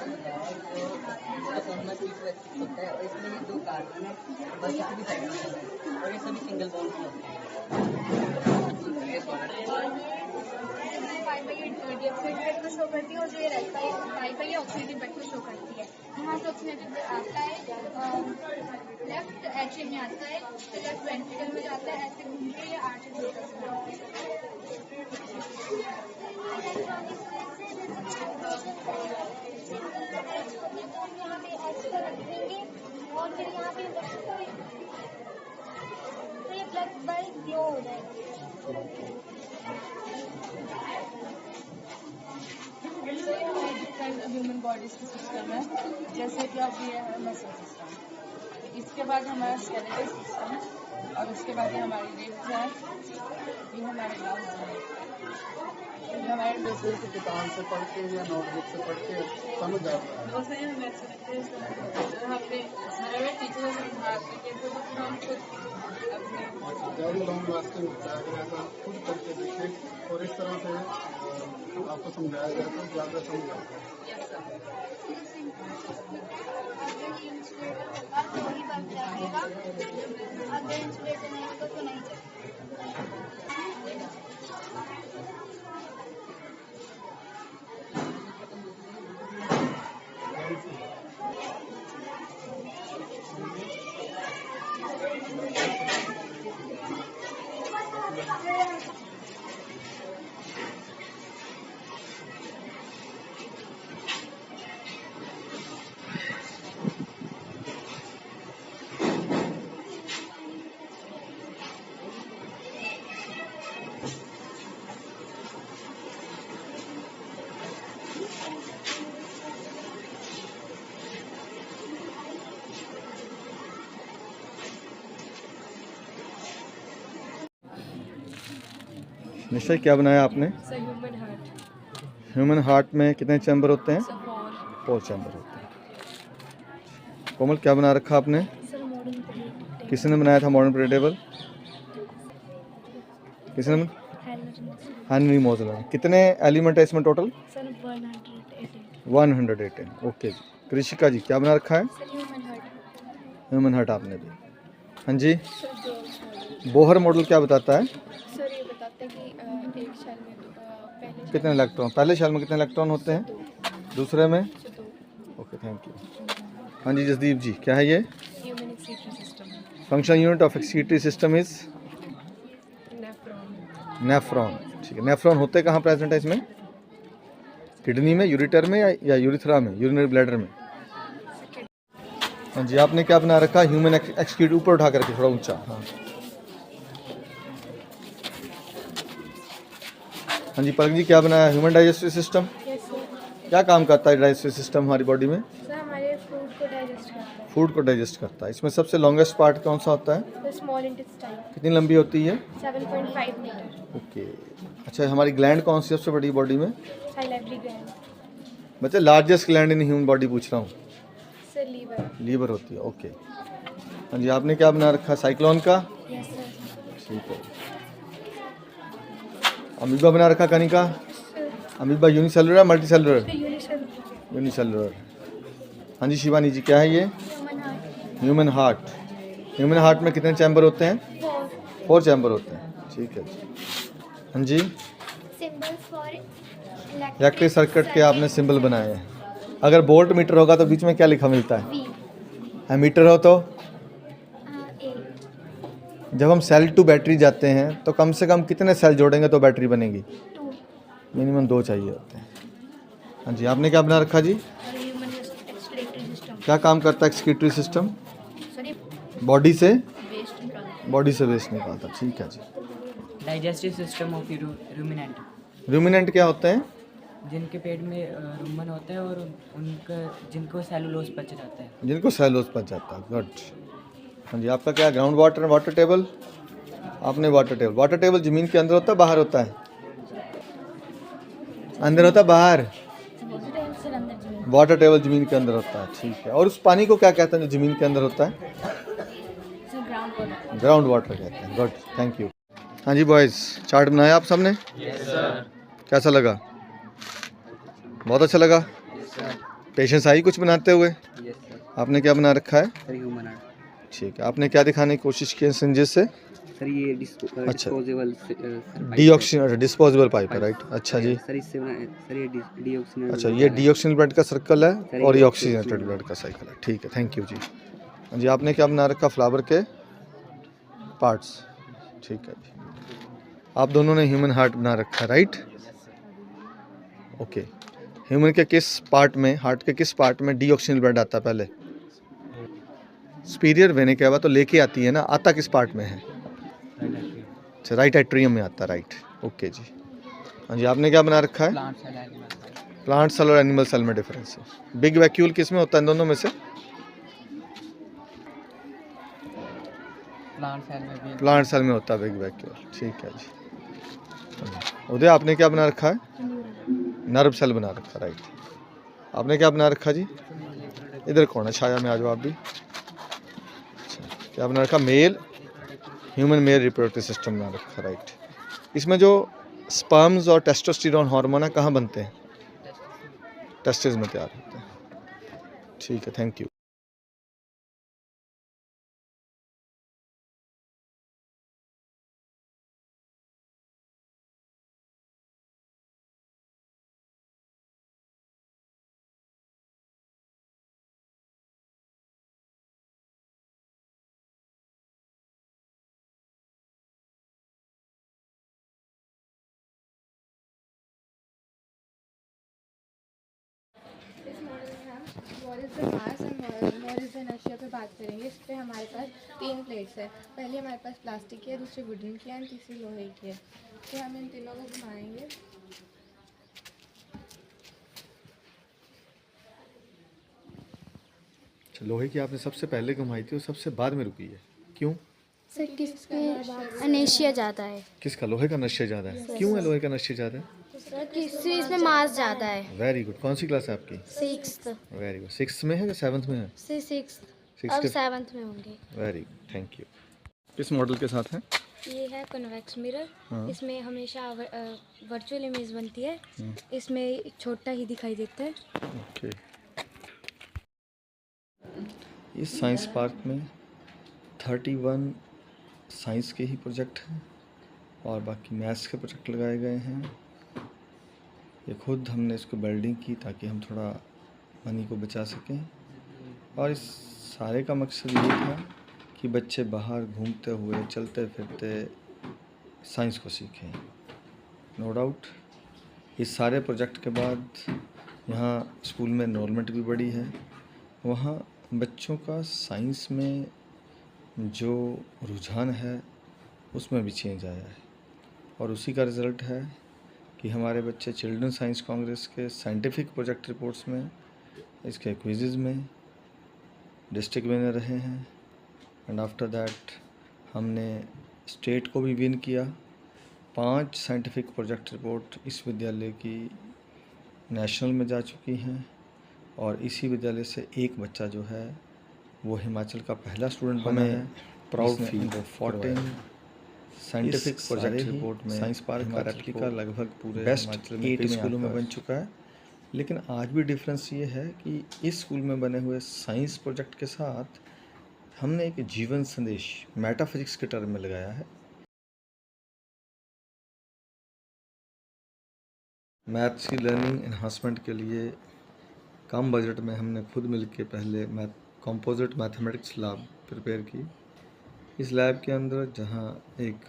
होता है और इसमें ये 2 कार्बन है बस किसी भी साइड में और ये सभी सिंगल बॉन्ड में होते हैं। 5/8 डीऑक्सीडेटिव इफेक्ट को शो करती है और जो ये रेड 5/8 ऑक्सीडेटिव इफेक्ट को शो करती है। यहाँ से ऑक्सीडेटिव आता है, लेफ्ट एट्रियम में आता है, फिर लेफ्ट वेंट्रिकल में जाता है, ऐसे घूम के ये आर्टरी में आता है। और फिर यहाँ पे तो ये ब्लड बल्ब ग्लो हो जाएगा। ह्यूमन बॉडी सिस्टम है, जैसे कि अब ये है मसल सिस्टम, इसके बाद हमारा स्केलेटल सिस्टम और उसके बाद ये हमारी रिब्स है, ये हमारे लंग्स हैं, ये हमारे जैसे कि किताब से पढ़ के या नोटबुक से पढ़ के समझ आता है। वो सही हमें अच्छे लगते हैं, हमने सारे टीचर से समझाते हैं तो हम खुद अपने वेरी लॉन्ग लास्टिंग होता है। अगर ऐसा खुद करके देखें और इस तरह से आपको समझाया जाए तो ज़्यादा समझ आता है। अगर इंसुलेटर नहीं होगा तो नहीं चलेगा। निश्चय क्या बनाया आपने? ह्यूमन हार्ट, ह्यूमन हार्ट में कितने चैम्बर होते हैं? 4 चैम्बर होते हैं। कोमल क्या बना रखा आपने? किसने बनाया था मॉडर्न पीरियड टेबल? किसने? हेनरी मोज़लर। कितने एलिमेंट है इसमें टोटल? 118। ओके जी। कृषिका जी क्या बना रखा है? ह्यूमन हार्ट आपने भी। हाँ जी। बोहर मॉडल क्या बताता है? सर ये बताते हैं कि एक शेल में कितने इलेक्ट्रॉन? पहले शेल में कितने इलेक्ट्रॉन होते हैं? दूसरे में? Okay thank you. हाँ जी जसदीप जी क्या है ये? Human excretory system, function unit of excretory system is nephron. Nephron. ठीक है, नेफ्रॉन होते कहाँ प्रेजेंट है इसमें? किडनी में, यूरिटर में या यूरिथ्रा में, यूरिनरी ब्लैडर में? हाँ जी आपने क्या बना रखा? ह्यूमन एक्सक्रीट ऊपर उठा करके थोड़ा ऊंचा। हाँ हाँ जी पलक जी क्या बनाया? Human digestive system. क्या काम करता है डाइजेस्टिव सिस्टम हमारी बॉडी में? सर हमारे फूड को डाइजेस्ट करता है। फूड को डाइजेस्ट करता है। इसमें सबसे लॉन्गेस्ट पार्ट कौन सा होता है? Small intestine. कितनी लंबी होती है? 7.5 मीटर। ओके। अच्छा हमारी ग्लैंड कौन सी सबसे बड़ी बॉडी में? साइलेटरी ग्लैंड। बच्चे largest gland in human body पूछ रहा हूँ। Sir liver. लीवर होती है। ओके। हाँ जी आपने क्या बना रखा? साइक्लोन का। Yes sir. ठीक है। अमीबा बना रखा? Kanika. Amoeba unicellular multi cellular? Unicellular. हाँ जी शिवानी जी क्या है ये? Human heart. ह्यूमन हार्ट में कितने चैम्बर होते हैं? 4 चैम्बर होते हैं। ठीक है जी। हाँ जी सिंबल्स फॉर इलेक्ट्रिक सर्किट के आपने सिंबल बनाए हैं। अगर वोल्ट मीटर होगा तो बीच में क्या लिखा मिलता है? मीटर हो तो जब हम सेल टू बैटरी जाते हैं तो कम से कम कितने सेल जोड़ेंगे तो बैटरी बनेगी? मिनिमम 2 चाहिए होते हैं। हाँ जी आपने क्या बना रखा जी? क्या काम करता है एक्सक्रीटरी सिस्टम? बॉडी से वेस्ट निकालता। ठीक है जी। Digestive system of ruminant, ruminant क्या होते हैं? जिनके पेट में रुमन होता है और उनका जिनको सेलुलोज पच जाता है। जिनको सेलुलोज पच जाता है। गुड। हाँ जी आपका क्या? Ground water table. आपने वाटर टेबल ज़मीन के अंदर होता है बाहर होता है? अंदर होता है बाहर? वाटर टेबल ज़मीन के अंदर होता है। ठीक है। और उस पानी को क्या कहते हैं जो ज़मीन के अंदर होता है? ग्राउंड वाटर कहते हैं। Good thank you. हाँ जी बॉयज़ चार्ट बनाया आप सबने? Yes sir. कैसा लगा? बहुत अच्छा लगा। पेशेंस आई कुछ बनाते हुए? Yes sir. आपने क्या बना रखा है? Sir human art. ठीक है, आपने क्या दिखाने की कोशिश की है संजय से? सर ये अच्छा। डिस्पोजेबल डीऑक्सी डिस्पोजेबल पाइप है, राइट? अच्छा जी। सर इससे सर ये डीऑक्सीनेटेड अच्छा, ये डीऑक्सीजन ब्लड का सर्कल है सर, और ये ये ऑक्सीजनेटेड ऑक्सीजनेटेड ब्लड का साइकिल है। ठीक है, थैंक यू जी। हाँ जी, आपने क्या बना रखा? फ्लावर के पार्ट्स। ठीक है जी। आप दोनों ने ह्यूमन हार्ट बना रखा है, राइट? ओके। ह्यूमन के किस पार्ट में, हार्ट के किस पार्ट में डीऑक्सीजन ब्लड आता है पहले? सुपीरियर वेने के बाद तो लेके आती है ना, आता किस पार्ट में है? अच्छा, राइट एट्रियम में आता है, राइट। ओके जी। हाँ जी, आपने क्या बना रखा है? प्लांट सेल और एनिमल सेल में डिफरेंस है। बिग वैक्यूल किस में होता है इन दोनों में से? प्लांट सेल में होता है बिग वैक्यूल। ठीक है जी। उदय, आपने क्या बना रखा है? नर्व सेल बना रखा, राइट। आपने क्या बना रखा जी? इधर कौन है? छाया में आ जाओ आप भी। अच्छा, क्या बना रखा? Male, human male reproductive system बना रखा, राइट। इसमें जो स्पर्म्स और टेस्टोस्टेरोन हार्मोन है कहाँ बनते हैं? टेस्टिस में तैयार होते हैं। ठीक है, thank you. What is the mass and what is the inertia पे बात करेंगे। इस पे हमारे पास 3 प्लेट्स है। पहली हमारे पास प्लास्टिक की है, दूसरी वुडन की है एंड तीसरी लोहे की है। तो हम इन तीनों को घुमाएंगे। लोहे की आपने सबसे पहले घुमाई थी और सबसे बाद में रुकी है, क्यों? सर किसमें अनेशिया ज़्यादा है? किसका? लोहे का नशे ज़्यादा है। क्यों है लोहे का नशे ज़्यादा है? सर किससे इसमें मास ज़्यादा है? Very good. कौन सी क्लास है आपकी? 6th very good. 6th में है या 7th में है? से 6th, Sixth अब के- 7th में होंगे। Very good, thank you. किस मॉडल के साथ है? ये है कन्वेक्स मिरर। हाँ। इसमें हमेशा वर्चुअल इमेज बनती है। इसमें छोटा ही दिखाई देता है। ओके। इस साइंस पार्क में 31 साइंस के ही प्रोजेक्ट हैं और बाकी मैथ्स के प्रोजेक्ट लगाए गए हैं। ये खुद हमने इसको बिल्डिंग की ताकि हम थोड़ा मनी को बचा सकें और इस सारे का मकसद ये था कि बच्चे बाहर घूमते हुए, चलते फिरते साइंस को सीखें। नो डाउट इस सारे प्रोजेक्ट के बाद यहाँ स्कूल में एनरोलमेंट भी बढ़ी है। वहाँ बच्चों का साइंस में जो रुझान है उसमें भी चेंज आया है और उसी का रिज़ल्ट है कि हमारे बच्चे चिल्ड्रन साइंस कांग्रेस के साइंटिफिक प्रोजेक्ट रिपोर्ट्स में, इसके क्विज़ में डिस्ट्रिक्ट विनर रहे हैं एंड आफ्टर दैट हमने स्टेट को भी विन किया। 5 साइंटिफिक प्रोजेक्ट रिपोर्ट इस विद्यालय की नेशनल में जा चुकी हैं और इसी विद्यालय से एक बच्चा जो है वो हिमाचल का पहला स्टूडेंट बना है। Proud feel 14 scientific project report में साइंस पार्क का रेप्लिका लगभग पूरे बेस्ट 8 स्कूलों में बन चुका है। लेकिन आज भी डिफरेंस ये है कि इस स्कूल में बने हुए साइंस प्रोजेक्ट के साथ हमने एक जीवन संदेश मेटाफिजिक्स के टर्म में लगाया है। मैथ्स की लर्निंग एनहांसमेंट के लिए कम बजट में हमने खुद मिलके पहले कंपोजिट मैथमेटिक्स लैब प्रिपेयर की। इस लैब के अंदर जहाँ एक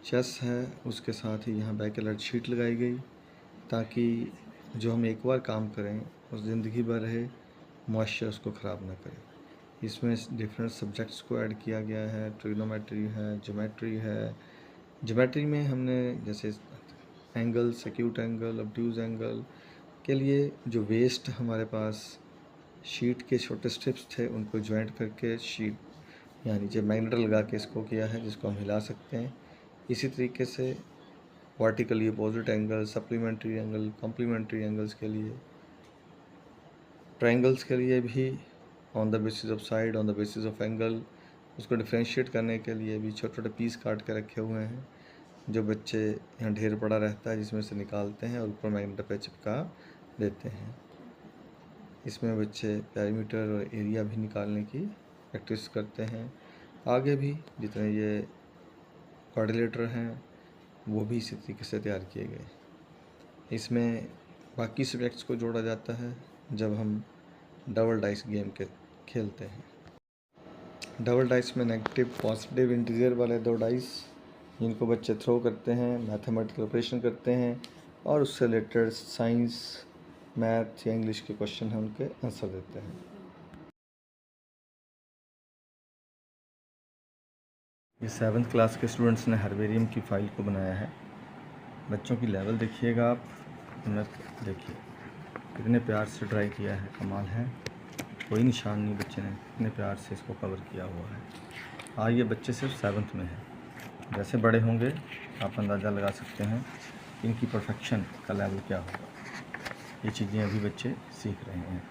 चेस है उसके साथ ही यहाँ बैकलाइट शीट लगाई गई ताकि जो हम एक बार काम करें उस ज़िंदगी भर रहे, मॉइस्चर उसको ख़राब ना करे। इसमें डिफरेंट सब्जेक्ट्स को ऐड किया गया है। ट्रिग्नोमेट्री है, ज्योमेट्री है। ज्योमेट्री में हमने जैसे angle, acute angle, obtuse angle के लिए जो वेस्ट हमारे पास शीट के छोटे स्ट्रिप्स थे उनको ज्वाइंट करके शीट यानी जो मैग्नेट लगा के इसको किया है जिसको हम हिला सकते हैं। इसी तरीके से vertically opposite angle, supplementary angle, complementary angles के लिए, ट्रायंगल्स के लिए भी on the basis of side, on the basis of angle, उसको डिफ्रेंशिएट करने के लिए भी छोटे छोटे पीस काट के रखे हुए हैं जो बच्चे यहाँ ढेर पड़ा रहता है जिसमें से निकालते हैं और ऊपर मैग्नेट पे चिपका देते हैं। इसमें बच्चे पैरामीटर और एरिया भी निकालने की प्रैक्टिस करते हैं। आगे भी जितने ये क्वाड्रिलेटर हैं वो भी इसी तरीके से तैयार किए गए। इसमें बाकी सब्जेक्ट्स को जोड़ा जाता है जब हम डबल डाइस गेम के खेलते हैं। डबल डाइस में नेगेटिव पॉजिटिव इंटीजर वाले 2 डाइस जिनको बच्चे थ्रो करते हैं, मैथमेटिकल ऑपरेशन करते हैं और उससे रिलेटेड साइंस, मैथ या इंग्लिश के क्वेश्चन हैं उनके आंसर देते हैं। ये 7th क्लास के स्टूडेंट्स ने हर्बेरियम की फाइल को बनाया है। बच्चों की लेवल देखिएगा आप, देखिए कितने प्यार से ट्राई किया है, कमाल है। कोई निशान नहीं, बच्चे ने कितने प्यार से इसको कवर किया हुआ है। हाँ, ये बच्चे सिर्फ 7th में हैं। जैसे बड़े होंगे आप अंदाज़ा लगा सकते हैं इनकी परफेक्शन का लेवल क्या होगा। ये चीज़ें अभी बच्चे सीख रहे हैं।